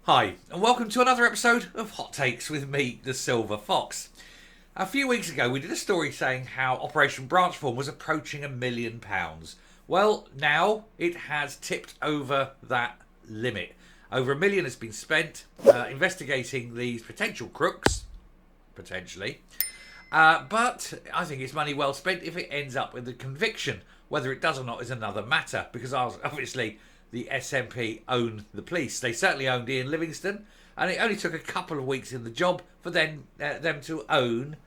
Hi, and welcome to another episode of Hot Takes with me, the Silver Fox. A few weeks ago, we did a story saying how Operation Branchform was approaching £1 million. Well, now it has tipped over that limit. Over £1 million has been spent investigating these potential crooks, potentially. But I think it's money well spent if it ends up with a conviction. Whether it does or not is another matter, because obviously the SNP own the police. They certainly owned Ian Livingstone, and it only took a couple of weeks in the job for them to own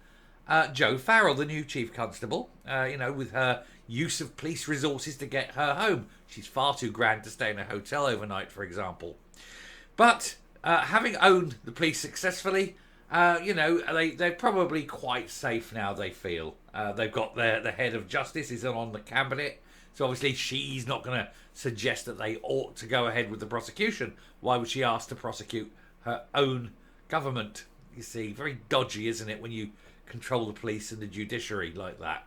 Jo Farrell, the new chief constable, with her use of police resources to get her home. She's far too grand to stay in a hotel overnight, for example. But having owned the police successfully, they're probably quite safe now, they feel. They've got the head of justice is on the cabinet, so obviously she's not going to suggest that they ought to go ahead with the prosecution. Why would she ask to prosecute her own government? You see, very dodgy, isn't it, when you control the police and the judiciary like that?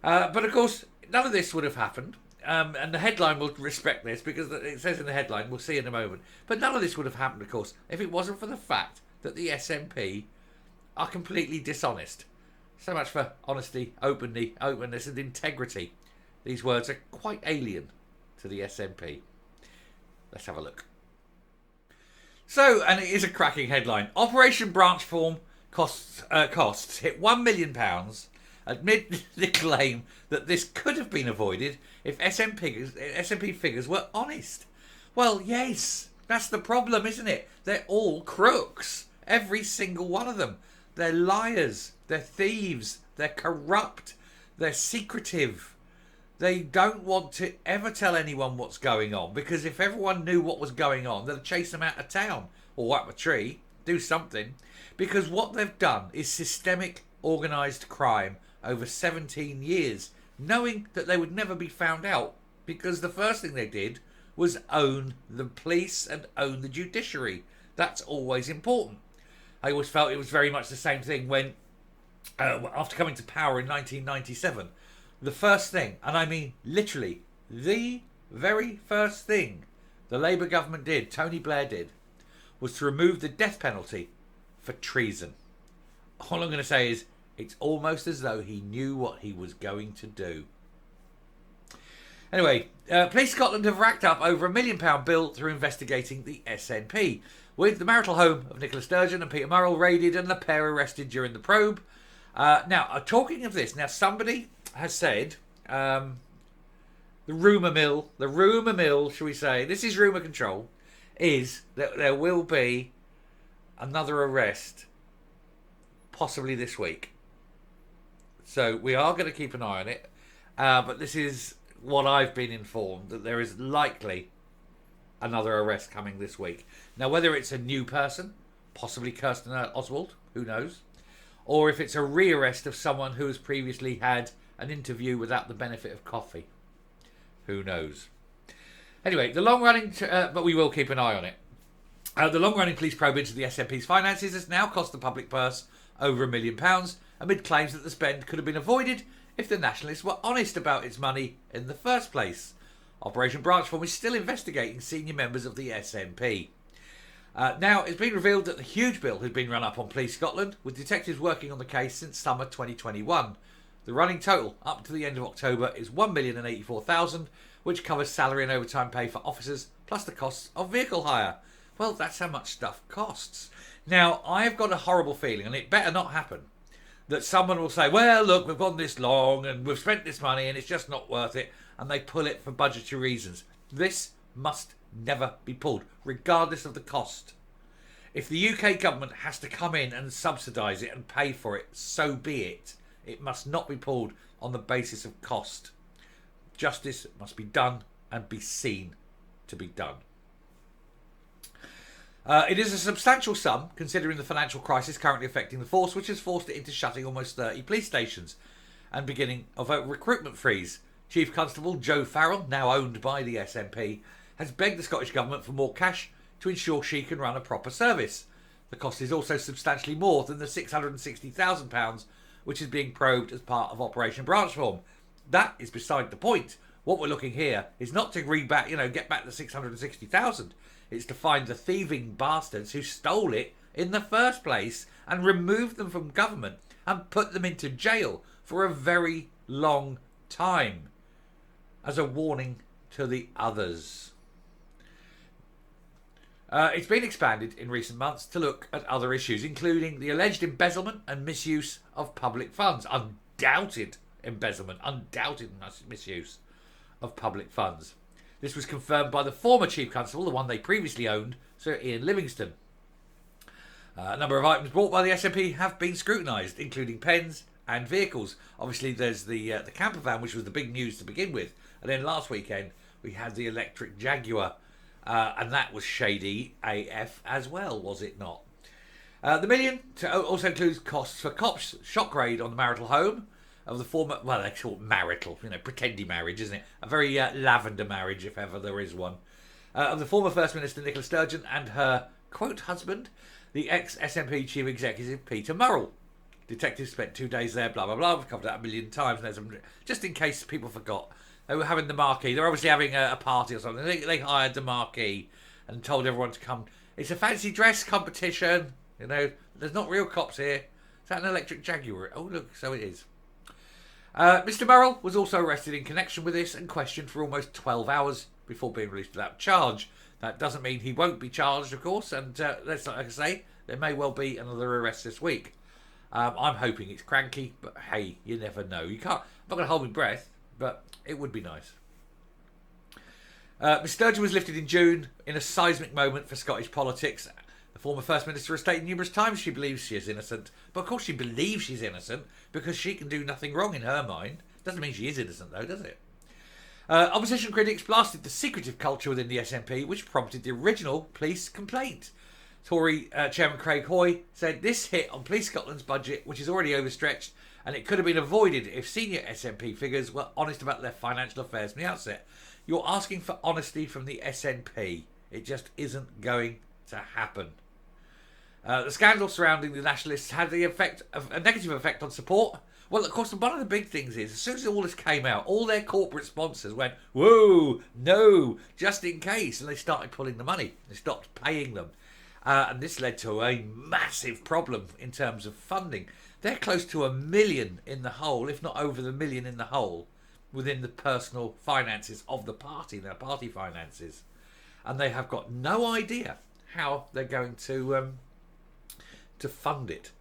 But of course, none of this would have happened. And the headline will respect this, because it says in the headline, we'll see in a moment. But none of this would have happened, of course, if it wasn't for the fact that the SNP are completely dishonest. So much for honesty, openness and integrity. These words are quite alien to the SNP. Let's have a look. So, and it is a cracking headline. Operation Branchform costs hit £1 million amid the claim that this could have been avoided if SNP figures were honest. Well, yes, that's the problem, isn't it? They're all crooks. Every single one of them. They're liars. They're thieves. They're corrupt. They're secretive. They don't want to ever tell anyone what's going on, because if everyone knew what was going on, they'd chase them out of town or up a tree, do something. Because what they've done is systemic organised crime over 17 years, knowing that they would never be found out, because the first thing they did was own the police and own the judiciary. That's always important. I always felt it was very much the same thing when, after coming to power in 1997, the first thing, and I mean literally the very first thing the Labour government did, Tony Blair did, was to remove the death penalty for treason. All I'm going to say is it's almost as though he knew what he was going to do. Anyway, Police Scotland have racked up over £1 million bill through investigating the SNP, with the marital home of Nicola Sturgeon and Peter Murrell raided and the pair arrested during the probe. Now, talking of this, somebody has said, the rumour mill, shall we say, this is rumour control, is that there will be another arrest, possibly this week. So we are going to keep an eye on it, but this is what I've been informed, that there is likely another arrest coming this week. Now, whether it's a new person, possibly Kirsten Oswald, who knows, or if it's a rearrest of someone who has previously had an interview without the benefit of coffee, who knows. Anyway, but we will keep an eye on it. The long-running police probe into the SNP's finances has now cost the public purse over £1 million, amid claims that the spend could have been avoided if the Nationalists were honest about its money in the first place. Operation Branchform is still investigating senior members of the SNP. Now, it's been revealed that the huge bill has been run up on Police Scotland, with detectives working on the case since summer 2021. The running total up to the end of October is £1,084,000, which covers salary and overtime pay for officers, plus the costs of vehicle hire. Well, that's how much stuff costs. Now, I've got a horrible feeling, and it better not happen, that someone will say, well, look, we've gone this long and we've spent this money and it's just not worth it, and they pull it for budgetary reasons. This must never be pulled, regardless of the cost. If the UK government has to come in and subsidise it and pay for it, so be it. It must not be pulled on the basis of cost. Justice must be done and be seen to be done. It is a substantial sum, considering the financial crisis currently affecting the force, which has forced it into shutting almost 30 police stations and beginning of a recruitment freeze. Chief Constable Jo Farrell, now owned by the SNP, has begged the Scottish Government for more cash to ensure she can run a proper service. The cost is also substantially more than the £660,000 which is being probed as part of Operation Branchform. That is beside the point. What we're looking here is not to get back the 660,000. It's to find the thieving bastards who stole it in the first place and remove them from government and put them into jail for a very long time as a warning to the others. It's been expanded in recent months to look at other issues, including the alleged embezzlement and misuse of public funds. Undoubted embezzlement, undoubted misuse of public funds. This was confirmed by the former Chief Constable, the one they previously owned, Sir Ian Livingstone. A number of items bought by the SNP have been scrutinised, including pens and vehicles. Obviously, there's the camper van, which was the big news to begin with. And then last weekend, we had the electric Jaguar. And that was shady AF as well, was it not? The million also includes costs for cops' shock raid on the marital home of the former, well, they call it marital, pretendy marriage, isn't it? A very lavender marriage, if ever there is one. Of the former First Minister Nicola Sturgeon and her, quote, husband, the ex-SNP Chief Executive Peter Murrell. Detectives spent 2 days there, blah, blah, blah. We've covered that a million times. Just in case people forgot. They were having the marquee. They're obviously having a party or something. They hired the marquee and told everyone to come. It's a fancy dress competition. There's not real cops here. Is that an electric Jaguar? Oh, look, so it is. Mr. Murrell was also arrested in connection with this and questioned for almost 12 hours before being released without charge. That doesn't mean he won't be charged, of course. And like I say, there may well be another arrest this week. I'm hoping it's cranky, but hey, you never know. I'm not going to hold my breath, but it would be nice. Miss Sturgeon was lifted in June in a seismic moment for Scottish politics. The former First Minister has stated numerous times she believes she is innocent. But of course she believes she's innocent because she can do nothing wrong in her mind. Doesn't mean she is innocent though, does it? Opposition critics blasted the secretive culture within the SNP, which prompted the original police complaint. Tory Chairman Craig Hoy said this hit on Police Scotland's budget, which is already overstretched, and it could have been avoided if senior SNP figures were honest about their financial affairs from the outset. You're asking for honesty from the SNP. It just isn't going to happen. The scandal surrounding the Nationalists had a negative effect on support. Well, of course, one of the big things is, as soon as all this came out, all their corporate sponsors went, whoa, no, just in case. And they started pulling the money. They stopped paying them. And this led to a massive problem in terms of funding. They're close to 1 million in the hole, if not over the million in the hole, within the personal finances of the party, their party finances. And they have got no idea how they're going to fund it.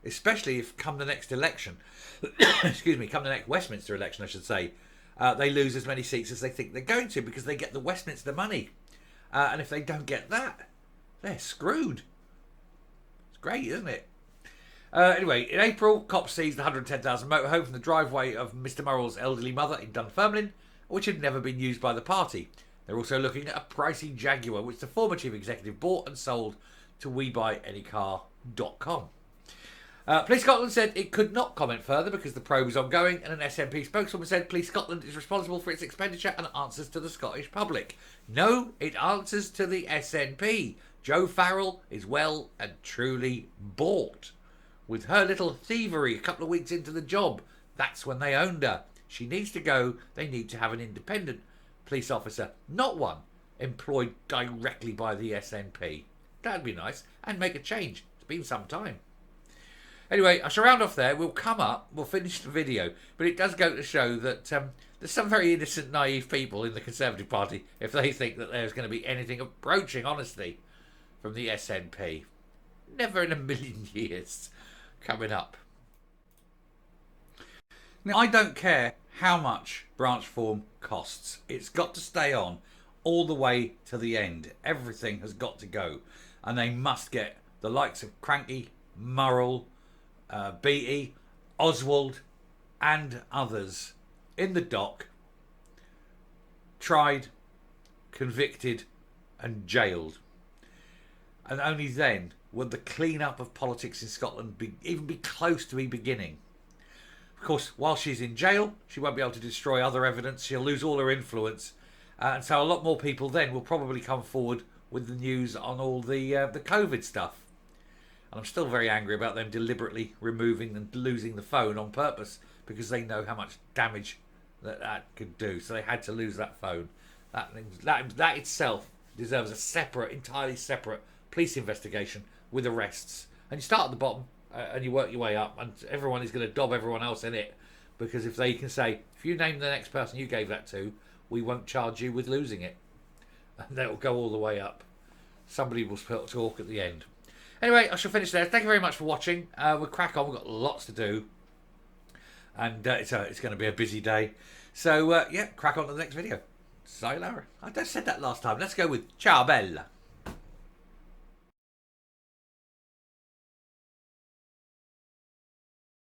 Especially if come the next election, come the next Westminster election, I should say, they lose as many seats as they think they're going to because they get the Westminster money. And if they don't get that, they're screwed. It's great, isn't it? Anyway, in April, cops seized the 110,000 motorhome from the driveway of Mr. Murrell's elderly mother in Dunfermline, which had never been used by the party. They're also looking at a pricey Jaguar, which the former chief executive bought and sold to WeBuyAnyCar.com. Police Scotland said it could not comment further because the probe is ongoing, and an SNP spokeswoman said Police Scotland is responsible for its expenditure and answers to the Scottish public. No, it answers to the SNP. Joe Farrell is well and truly bought. With her little thievery a couple of weeks into the job, that's when they owned her. She needs to go. They need to have an independent police officer, not one employed directly by the SNP. That'd be nice and make a change. It's been some time. Anyway, I shall round off there. We'll finish the video, but it does go to show that there's some very innocent, naive people in the Conservative Party if they think that there's going to be anything approaching honesty from the SNP. Never in a million years. Coming up. Now, I don't care how much Branchform costs. It's got to stay on all the way to the end. Everything has got to go. And they must get the likes of Cranky, Murrell, Beattie, Oswald and others in the dock, tried, convicted and jailed. And only then would the clean-up of politics in Scotland even be close to be beginning. Of course, while she's in jail, she won't be able to destroy other evidence. She'll lose all her influence. And so a lot more people then will probably come forward with the news on all the COVID stuff. And I'm still very angry about them deliberately removing and losing the phone on purpose because they know how much damage that could do. So they had to lose that phone. That itself deserves a separate, entirely separate police investigation with arrests. And you start at the bottom and you work your way up, and everyone is going to dob everyone else in it, because if they can say, if you name the next person you gave that to, we won't charge you with losing it. And that will go all the way up. Somebody will talk at the end. Anyway, I shall finish there. Thank you very much for watching. We'll crack on. We've got lots to do. And it's going to be a busy day. So, yeah, crack on to the next video. Sayonara. I just said that last time. Let's go with ciao bella.